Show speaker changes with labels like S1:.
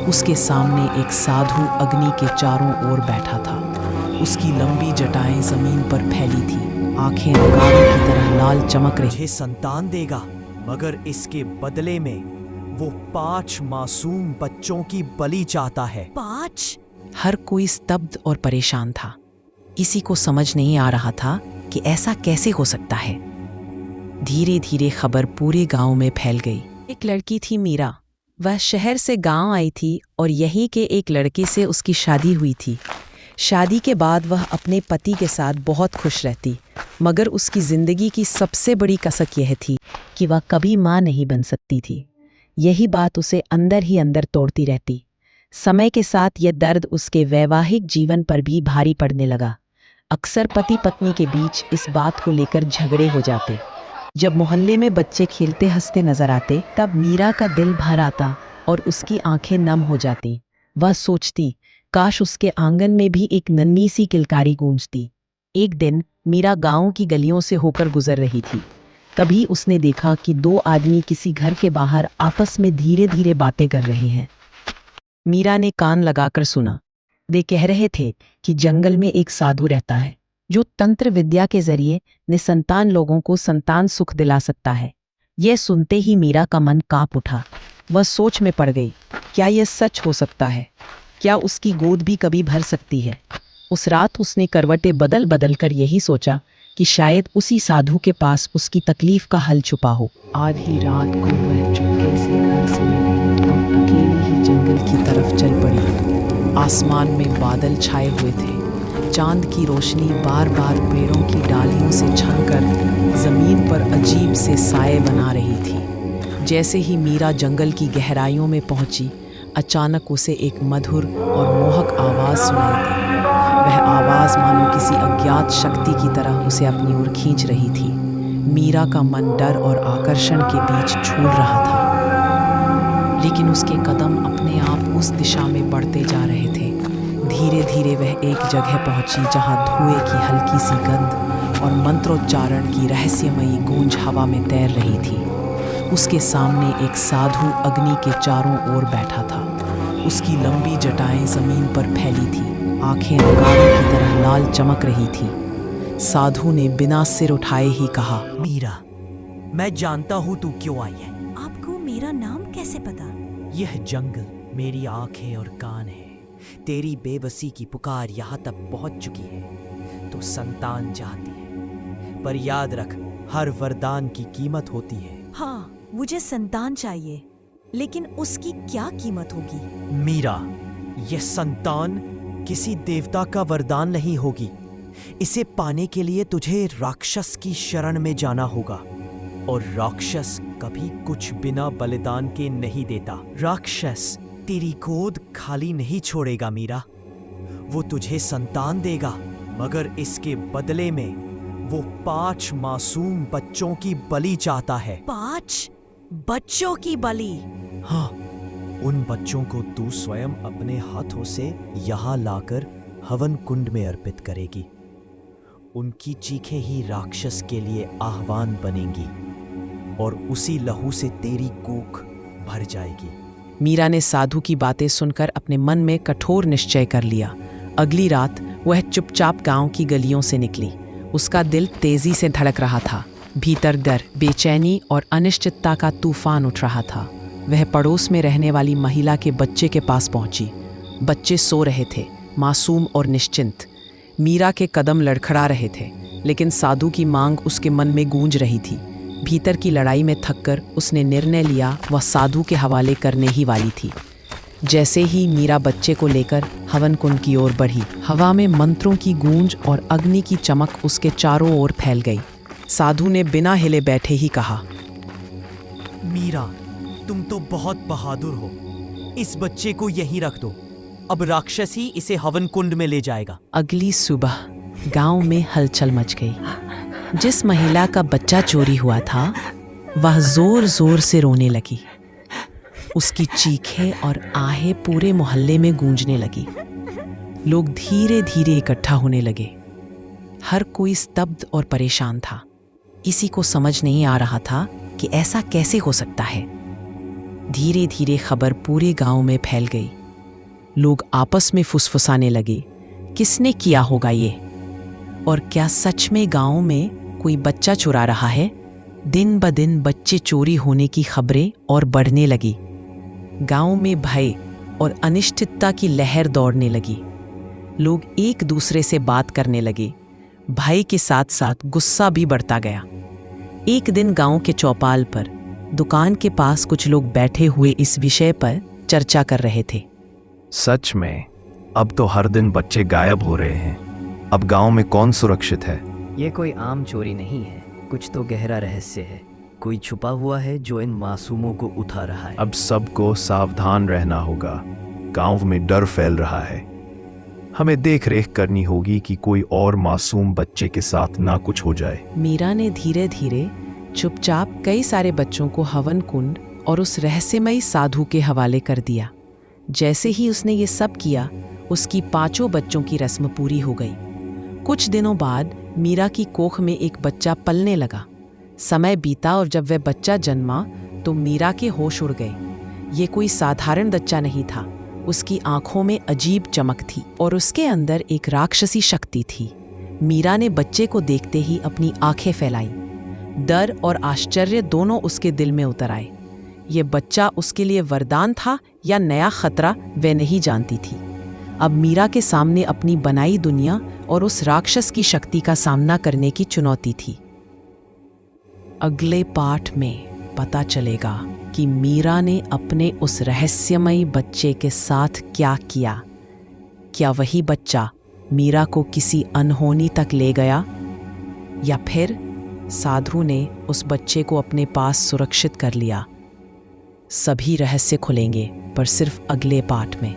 S1: उसके सामने एक साधु अग्नि के चारों ओर बैठा था। उसकी लंबी जटाएं जमीन पर फैली थी, आंखें अंगारों की तरह लाल चमक रही।
S2: मुझे संतान देगा, मगर इसके बदले में वो 5 मासूम बच्चों की बलि चाहता है।
S3: 5?
S1: हर कोई स्तब्ध और परेशान था। किसी को समझ नहीं आ रहा था कि ऐसा कैसे हो सकता है। धीरे धीरे खबर पूरे गांव में फैल गई। एक लड़की थी मीरा। वह शहर से गांव आई थी और यहीं के एक लड़के से उसकी शादी हुई थी। शादी के बाद वह अपने पति के साथ बहुत खुश रहती, मगर उसकी जिंदगी की सबसे बड़ी कसक यह थी कि वह कभी मां नहीं बन सकती थी। यही बात उसे अंदर ही अंदर तोड़ती रहती। समय के साथ यह दर्द उसके वैवाहिक जीवन पर भी भारी पड़ने लगा। अक्सर पति पत्नी के बीच इस बात को लेकर झगड़े हो जाते। जब मोहल्ले में बच्चे खेलते हंसते नजर आते, तब मीरा का दिल भर आता और उसकी आंखें नम हो जाती। वह सोचती, काश उसके आंगन में भी एक नन्ही सी किलकारी गूंजती। एक दिन मीरा गांव की गलियों से होकर गुजर रही थी। तभी उसने देखा कि 2 आदमी किसी घर के बाहर आपस में धीरे धीरे बातें कर रहे हैं। मीरा ने कान लगाकर सुना। वे कह रहे थे कि जंगल में एक साधु रहता है जो तंत्र विद्या के जरिए निसंतान लोगों को संतान सुख दिला सकता है। यह सुनते ही मीरा का मन कांप उठा। वह सोच में पड़ गई, क्या यह सच हो सकता है? क्या उसकी गोद भी कभी भर सकती है? उस रात उसने करवटें बदल बदल कर यही सोचा कि शायद उसी साधु के पास उसकी तकलीफ का हल छुपा हो। आधी रात को वह चुपके से घर से निकली और अकेली ही जंगल की तरफ चल पड़ी। आसमान में बादल छाए हुए थे। चांद की रोशनी बार बार पेड़ों की डालियों से छनकर जमीन पर अजीब से साए बना रही थी। जैसे ही मीरा जंगल की गहराइयों में पहुंची, अचानक उसे एक मधुर और मोहक आवाज सुनाई दी। वह आवाज मानो किसी अज्ञात शक्ति की तरह उसे अपनी ओर खींच रही थी। मीरा का मन डर और आकर्षण के बीच झूल रहा था, लेकिन उसके कदम अपने आप उस दिशा में बढ़ते जा रहे थे। धीरे धीरे वह एक जगह पहुंची जहां धुएं की हल्की सी गंध और मंत्रोच्चारण की रहस्यमयी गूंज हवा में तैर रही थी। उसके सामने एक साधु अग्नि के चारों ओर बैठा था। उसकी लंबी जटाएं जमीन पर फैली थी, आंखें अंगारों की तरह लाल चमक रही थी। साधु ने बिना सिर उठाए ही कहा,
S2: मीरा, मैं जानता हूँ तू क्यों आई है।
S3: आपको मेरा नाम कैसे पता?
S2: यह जंगल मेरी आंखें और कान है। तेरी बेबसी की पुकार यहाँ तक पहुँच चुकी है। तू संतान चाहती है, पर याद रख, हर वरदान की कीमत होती है।
S3: हाँ, मुझे संतान चाहिए, लेकिन उसकी क्या कीमत होगी?
S2: मीरा, यह संतान किसी देवता का वरदान नहीं होगी। इसे पाने के लिए तुझे राक्षस की शरण में जाना होगा, और राक्षस कभी कुछ बिना बलिदान के नहीं देता। राक्षस तेरी गोद खाली नहीं छोड़ेगा मीरा। वो तुझे संतान देगा, मगर इसके बदले में वो 5 मासूम बच्चों की बलि चाहता है।
S3: 5 बच्चों की बलि?
S2: हाँ, उन बच्चों को तू स्वयं अपने हाथों से यहाँ लाकर हवन कुंड में अर्पित करेगी। उनकी चीखें ही राक्षस के लिए आह्वान बनेंगी और उसी लहू से तेरी कोख भर जाएगी।
S1: मीरा ने साधु की बातें सुनकर अपने मन में कठोर निश्चय कर लिया। अगली रात वह चुपचाप गांव की गलियों से निकली। उसका दिल तेजी से धड़क रहा था। भीतर डर, बेचैनी और अनिश्चितता का तूफान उठ रहा था। वह पड़ोस में रहने वाली महिला के बच्चे के पास पहुंची। बच्चे सो रहे थे, मासूम और निश्चिंत। मीरा के कदम लड़खड़ा रहे थे, लेकिन साधु की मांग उसके मन में गूंज रही थी। भीतर की लड़ाई में थककर उसने निर्णय लिया, वह साधु के हवाले करने ही वाली थी। जैसे ही मीरा बच्चे को लेकर हवन कुंड की ओर बढ़ी, हवा में मंत्रों की गूंज और अग्नि की चमक उसके चारों ओर फैल गई। साधु ने बिना हिले बैठे ही कहा,
S2: मीरा, तुम तो बहुत बहादुर हो। इस बच्चे को यहीं रख दो। अब राक्षस ही इसे हवन कुंड में ले जाएगा।
S1: अगली सुबह गांव में हलचल मच गई। जिस महिला का बच्चा चोरी हुआ था, वह जोर जोर से रोने लगी। उसकी चीखें और आहें पूरे मोहल्ले में गूंजने लगी। लोग धीरे धीरे इकट्ठा होने लगे। हर कोई स्तब्ध और परेशान था। किसी को समझ नहीं आ रहा था कि ऐसा कैसे हो सकता है। धीरे धीरे खबर पूरे गांव में फैल गई। लोग आपस में फुसफुसाने लगे, किसने किया होगा ये? और क्या सच में गांव में कोई बच्चा चुरा रहा है? दिन ब दिन बच्चे चोरी होने की खबरें और बढ़ने लगी। गांव में भय और अनिश्चितता की लहर दौड़ने लगी। लोग एक दूसरे से बात करने लगे। भय के साथ साथ गुस्सा भी बढ़ता गया। एक दिन गांव के चौपाल पर दुकान के पास कुछ लोग बैठे हुए इस विषय पर चर्चा कर रहे थे।
S4: सच में अब तो हर दिन बच्चे गायब हो रहे हैं। अब गांव में कौन सुरक्षित है?
S2: ये कोई आम चोरी नहीं है, कुछ तो गहरा रहस्य है। कोई छुपा हुआ है जो इन मासूमों को उठा रहा है।
S4: अब सबको सावधान रहना होगा। गांव में डर फैल रहा है। हमें देख रेख करनी होगी कि कोई और मासूम बच्चे के साथ ना कुछ हो जाए।
S1: मीरा ने धीरे धीरे चुपचाप कई सारे बच्चों को हवन कुंड और उस रहस्यमयी साधु के हवाले कर दिया। जैसे ही उसने ये सब किया, उसकी 5 बच्चों की रस्म पूरी हो गई। कुछ दिनों बाद मीरा की कोख में एक बच्चा पलने लगा। समय बीता और जब वह बच्चा जन्मा तो मीरा के होश उड़ गए। ये कोई साधारण बच्चा नहीं था। उसकी आंखों में अजीब चमक थी और उसके अंदर एक राक्षसी शक्ति थी। मीरा ने बच्चे को देखते ही अपनी आंखें फैलाईं। डर और आश्चर्य दोनों उसके दिल में उतर आए। ये बच्चा उसके लिए वरदान था या नया खतरा, वह नहीं जानती थी। अब मीरा के सामने अपनी बनाई दुनिया और उस राक्षस की शक्ति का सामना करने की चुनौती थी। अगले पाठ में पता चलेगा कि मीरा ने अपने उस रहस्यमयी बच्चे के साथ क्या किया। क्या वही बच्चा मीरा को किसी अनहोनी तक ले गया, या फिर साधु ने उस बच्चे को अपने पास सुरक्षित कर लिया? सभी रहस्य खुलेंगे, पर सिर्फ अगले पाठ में।